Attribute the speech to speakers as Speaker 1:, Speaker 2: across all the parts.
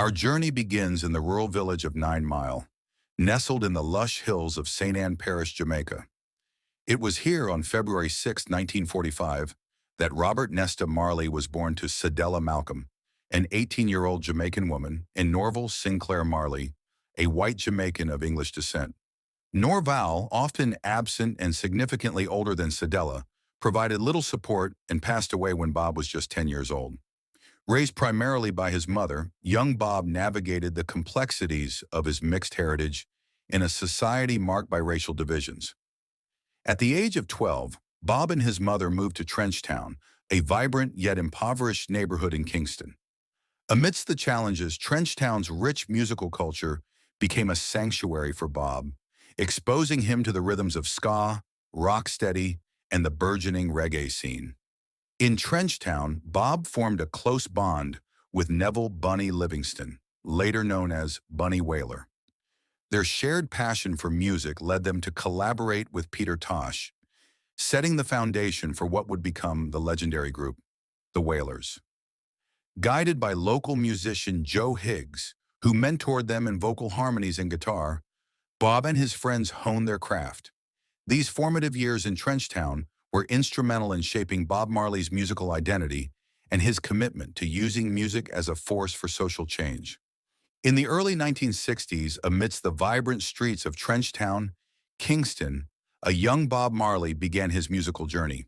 Speaker 1: Our journey begins in the rural village of 9 Mile, nestled in the lush hills of St. Ann Parish, Jamaica. It was here on February 6, 1945, that Robert Nesta Marley was born to Cedella Malcolm, an 18-year-old Jamaican woman, and Norval Sinclair Marley, a white Jamaican of English descent. Norval, often absent and significantly older than Cedella, provided little support and passed away when Bob was just 10 years old. Raised primarily by his mother, young Bob navigated the complexities of his mixed heritage in a society marked by racial divisions. At the age of 12, Bob and his mother moved to Trenchtown, a vibrant yet impoverished neighborhood in Kingston. Amidst the challenges, Trenchtown's rich musical culture became a sanctuary for Bob, exposing him to the rhythms of ska, rocksteady, and the burgeoning reggae scene. In Trenchtown, Bob formed a close bond with Neville "Bunny" Livingston, later known as Bunny Wailer. Their shared passion for music led them to collaborate with Peter Tosh, setting the foundation for what would become the legendary group, the Wailers. Guided by local musician Joe Higgs, who mentored them in vocal harmonies and guitar, Bob and his friends honed their craft. These formative years in Trenchtown were instrumental in shaping Bob Marley's musical identity and his commitment to using music as a force for social change. In the early 1960s, amidst the vibrant streets of Trenchtown, Kingston, a young Bob Marley began his musical journey.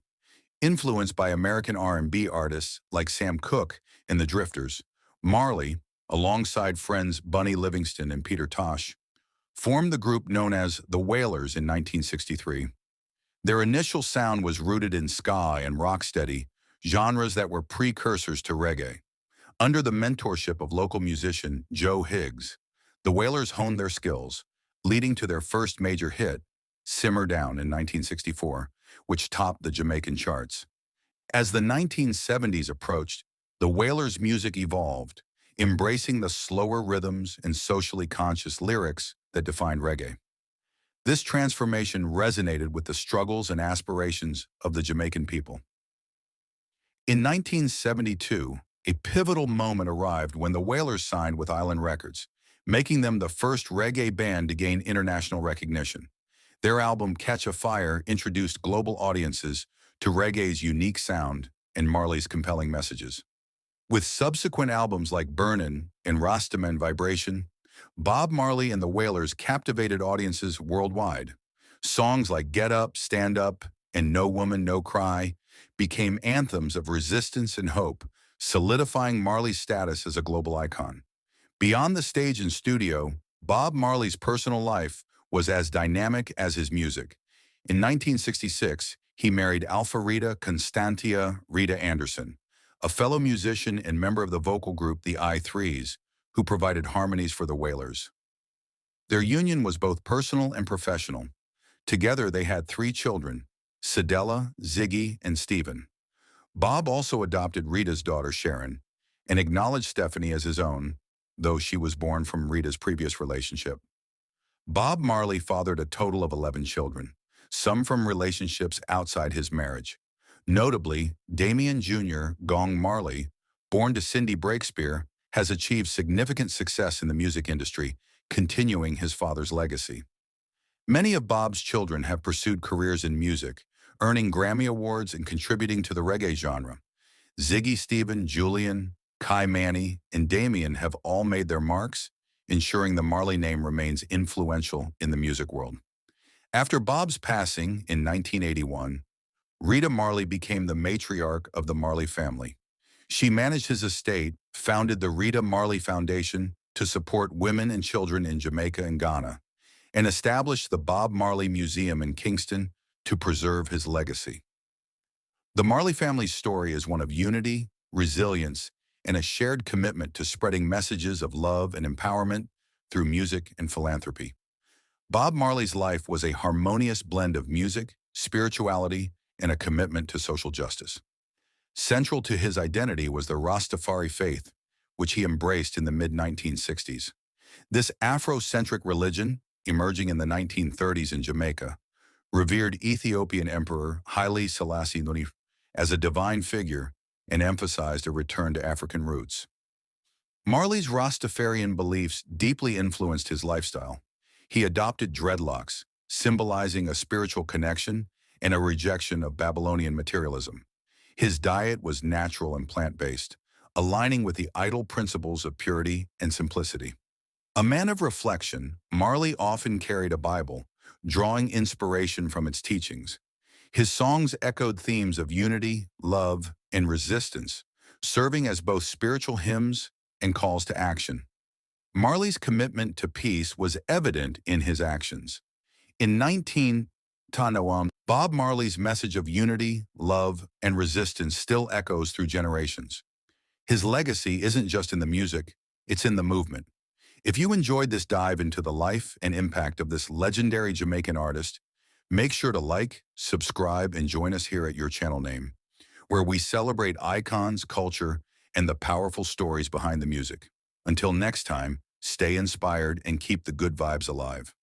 Speaker 1: Influenced by American R&B artists like Sam Cooke and the Drifters, Marley, alongside friends Bunny Livingston and Peter Tosh, formed the group known as the Wailers in 1963. Their initial sound was rooted in ska and rocksteady, genres that were precursors to reggae. Under the mentorship of local musician Joe Higgs, the Wailers honed their skills, leading to their first major hit, Simmer Down, in 1964, which topped the Jamaican charts. As the 1970s approached, the Wailers' music evolved, embracing the slower rhythms and socially conscious lyrics that defined reggae. This transformation resonated with the struggles and aspirations of the Jamaican people. In 1972, a pivotal moment arrived when the Wailers signed with Island Records, making them the first reggae band to gain international recognition. Their album Catch a Fire introduced global audiences to reggae's unique sound and Marley's compelling messages. With subsequent albums like Burnin' and Rastaman Vibration, Bob Marley and the Wailers captivated audiences worldwide. Songs like Get Up, Stand Up, and No Woman, No Cry became anthems of resistance and hope, solidifying Marley's status as a global icon. Beyond the stage and studio, Bob Marley's personal life was as dynamic as his music. In 1966, he married Alpharetta Constantia Rita Anderson, a fellow musician and member of the vocal group the I-Threes, who provided harmonies for the Wailers. Their union was both personal and professional. Together they had 3 children, Cedella, Ziggy, and Stephen. Bob also adopted Rita's daughter Sharon and acknowledged Stephanie as his own, though she was born from Rita's previous relationship. Bob Marley fathered a total of 11 children, some from relationships outside his marriage. Notably, Damian Jr. Gong Marley, born to Cindy Breakspear, has achieved significant success in the music industry, continuing his father's legacy. Many of Bob's children have pursued careers in music, earning Grammy Awards and contributing to the reggae genre. Ziggy Stephen, Julian, Kai Manny, and Damien have all made their marks, ensuring the Marley name remains influential in the music world. After Bob's passing in 1981, Rita Marley became the matriarch of the Marley family. She managed his estate, founded the Rita Marley Foundation to support women and children in Jamaica and Ghana, and established the Bob Marley Museum in Kingston to preserve his legacy. The Marley family's story is one of unity, resilience, and a shared commitment to spreading messages of love and empowerment through music and philanthropy. Bob Marley's life was a harmonious blend of music, spirituality, and a commitment to social justice. Central to his identity was the Rastafari faith, which he embraced in the mid-1960s. This Afrocentric religion, emerging in the 1930s in Jamaica, revered Ethiopian Emperor Haile Selassie I as a divine figure and emphasized a return to African roots. Marley's Rastafarian beliefs deeply influenced his lifestyle. He adopted dreadlocks, symbolizing a spiritual connection and a rejection of Babylonian materialism. His diet was natural and plant-based, aligning with the idol principles of purity and simplicity. A man of reflection, Marley often carried a Bible, drawing inspiration from its teachings. His songs echoed themes of unity, love, and resistance, serving as both spiritual hymns and calls to action. Marley's commitment to peace was evident in his actions. In 1901, Bob Marley's message of unity, love, and resistance still echoes through generations. His legacy isn't just in the music, it's in the movement. If you enjoyed this dive into the life and impact of this legendary Jamaican artist, make sure to like, subscribe, and join us here at your channel name, where we celebrate icons, culture, and the powerful stories behind the music. Until next time, stay inspired and keep the good vibes alive.